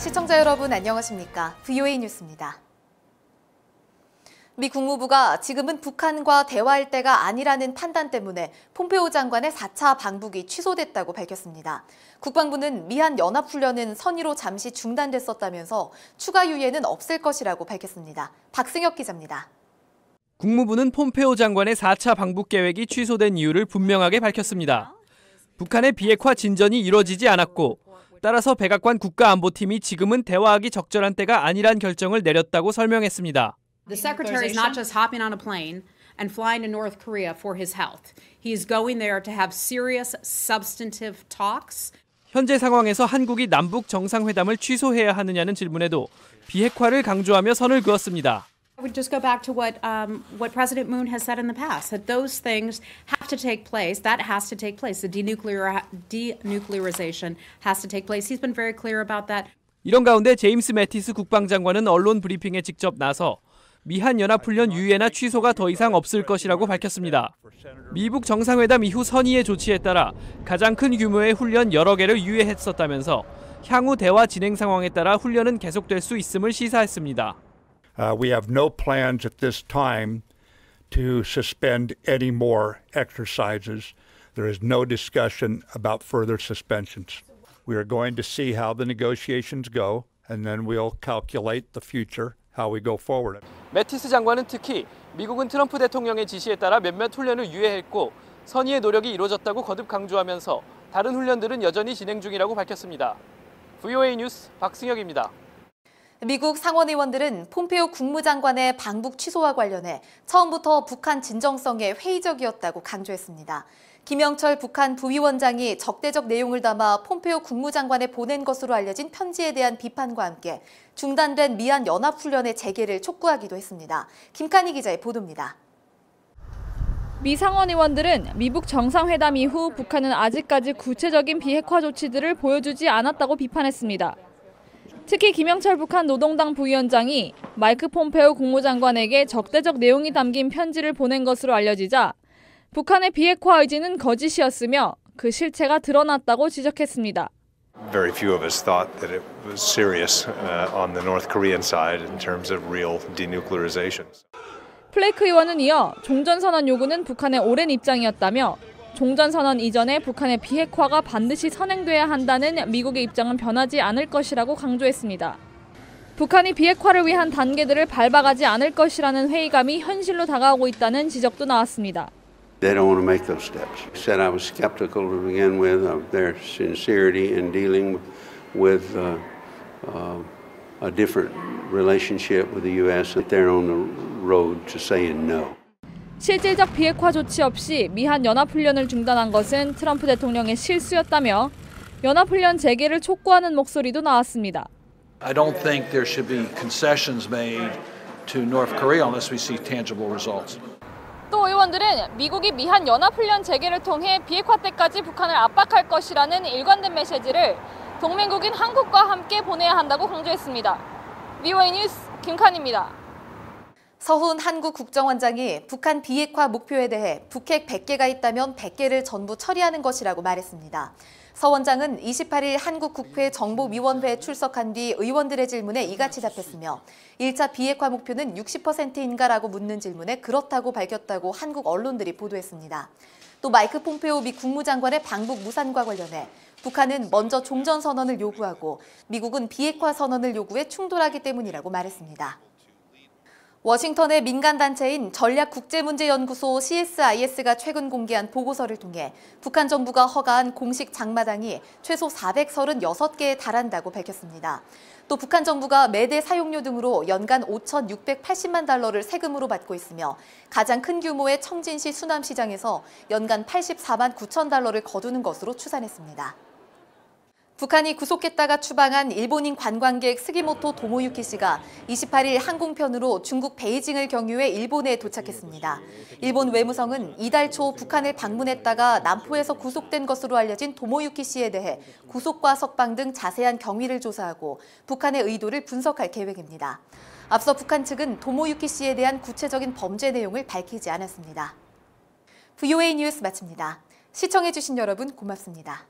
시청자 여러분 안녕하십니까? VOA 뉴스입니다. 미 국무부가 지금은 북한과 대화할 때가 아니라는 판단 때문에 폼페오 장관의 4차 방북이 취소됐다고 밝혔습니다. 국방부는 미한 연합훈련은 선의로 잠시 중단됐었다면서 추가 유예는 없을 것이라고 밝혔습니다. 박승혁 기자입니다. 국무부는 폼페오 장관의 4차 방북 계획이 취소된 이유를 분명하게 밝혔습니다. 북한의 비핵화 진전이 이뤄지지 않았고 따라서 백악관 국가안보팀이 지금은 대화하기 적절한 때가 아니란 결정을 내렸다고 설명했습니다. The secretary is not just hopping on a plane and flying to North Korea for his health. He is going there to have serious, substantive talks. 현재 상황에서 한국이 남북 정상회담을 취소해야 하느냐는 질문에도 비핵화를 강조하며 선을 그었습니다. I would just go back to what President Moon has said in the past, that those things have to take place. That has to take place. The denuclearization has to take place. He's been very clear about that. 이런 가운데 제임스 매티스 국방장관은 언론 브리핑에 직접 나서 미한 연합훈련 유예나 취소가 더 이상 없을 것이라고 밝혔습니다. 미북 정상회담 이후 선의의 조치에 따라 가장 큰 규모의 훈련 여러 개를 유예했었다면서 향후 대화 진행 상황에 따라 훈련은 계속될 수 있음을 시사했습니다. We have no plans at this time to suspend any more exercises. There is no discussion about further suspensions. We are going to see how the negotiations go, and then we'll calculate the future, how we go forward. 매티스 장관은 특히 미국은 트럼프 대통령의 지시에 따라 몇몇 훈련을 유예했고 선의의 노력이 이루어졌다고 거듭 강조하면서 다른 훈련들은 여전히 진행 중이라고 밝혔습니다. VOA 뉴스 박승혁입니다. 미국 상원의원들은 폼페오 국무장관의 방북 취소와 관련해 처음부터 북한 진정성에 회의적이었다고 강조했습니다. 김영철 북한 부위원장이 적대적 내용을 담아 폼페오 국무장관에 보낸 것으로 알려진 편지에 대한 비판과 함께 중단된 미한 연합훈련의 재개를 촉구하기도 했습니다. 김칸희 기자의 보도입니다. 미 상원의원들은 미북 정상회담 이후 북한은 아직까지 구체적인 비핵화 조치들을 보여주지 않았다고 비판했습니다. 특히 김영철 북한 노동당 부위원장이 마이크 폼페오 국무장관에게 적대적 내용이 담긴 편지를 보낸 것으로 알려지자 북한의 비핵화 의지는 거짓이었으며 그 실체가 드러났다고 지적했습니다. Very few of us thought that it was serious on the North Korean side in terms of real denuclearization. 플레이크 의원은 이어 종전선언 요구는 북한의 오랜 입장이었다며 종전선언 이전에 북한의 비핵화가 반드시 선행돼야 한다는 미국의 입장은 변하지 않을 것이라고 강조했습니다. 북한이 비핵화를 위한 단계들을 밟아가지 않을 것이라는 회의감이 현실로 다가오고 있다는 지적도 나왔습니다. They don't want to make those steps. I said I was skeptical to begin with of their sincerity in dealing with a different relationship with the U.S. that they're on the road to saying no. 실질적 비핵화 조치 없이 미한 연합훈련을 중단한 것은 트럼프 대통령의 실수였다며 연합훈련 재개를 촉구하는 목소리도 나왔습니다. I don't think there should be concessions made to North Korea unless we see tangible results. 또 의원들은 미국이 미한 연합훈련 재개를 통해 비핵화 때까지 북한을 압박할 것이라는 일관된 메시지를 동맹국인 한국과 함께 보내야 한다고 강조했습니다. VOA 뉴스 김칸희입니다. 서훈 한국 국정원장이 북한 비핵화 목표에 대해 북핵 100개가 있다면 100개를 전부 처리하는 것이라고 말했습니다. 서 원장은 28일 한국 국회 정보위원회에 출석한 뒤 의원들의 질문에 이같이 답했으며 1차 비핵화 목표는 60%인가라고 묻는 질문에 그렇다고 밝혔다고 한국 언론들이 보도했습니다. 또 마이크 폼페오 미 국무장관의 방북 무산과 관련해 북한은 먼저 종전선언을 요구하고 미국은 비핵화 선언을 요구해 충돌하기 때문이라고 말했습니다. 워싱턴의 민간단체인 전략국제문제연구소 CSIS가 최근 공개한 보고서를 통해 북한 정부가 허가한 공식 장마당이 최소 436개에 달한다고 밝혔습니다. 또 북한 정부가 매대 사용료 등으로 연간 5,680만 달러를 세금으로 받고 있으며 가장 큰 규모의 청진시 수남시장에서 연간 84만 9천 달러를 거두는 것으로 추산했습니다. 북한이 구속했다가 추방한 일본인 관광객 스기모토 도모유키 씨가 28일 항공편으로 중국 베이징을 경유해 일본에 도착했습니다. 일본 외무성은 이달 초 북한을 방문했다가 남포에서 구속된 것으로 알려진 도모유키 씨에 대해 구속과 석방 등 자세한 경위를 조사하고 북한의 의도를 분석할 계획입니다. 앞서 북한 측은 도모유키 씨에 대한 구체적인 범죄 내용을 밝히지 않았습니다. VOA 뉴스 마칩니다. 시청해주신 여러분 고맙습니다.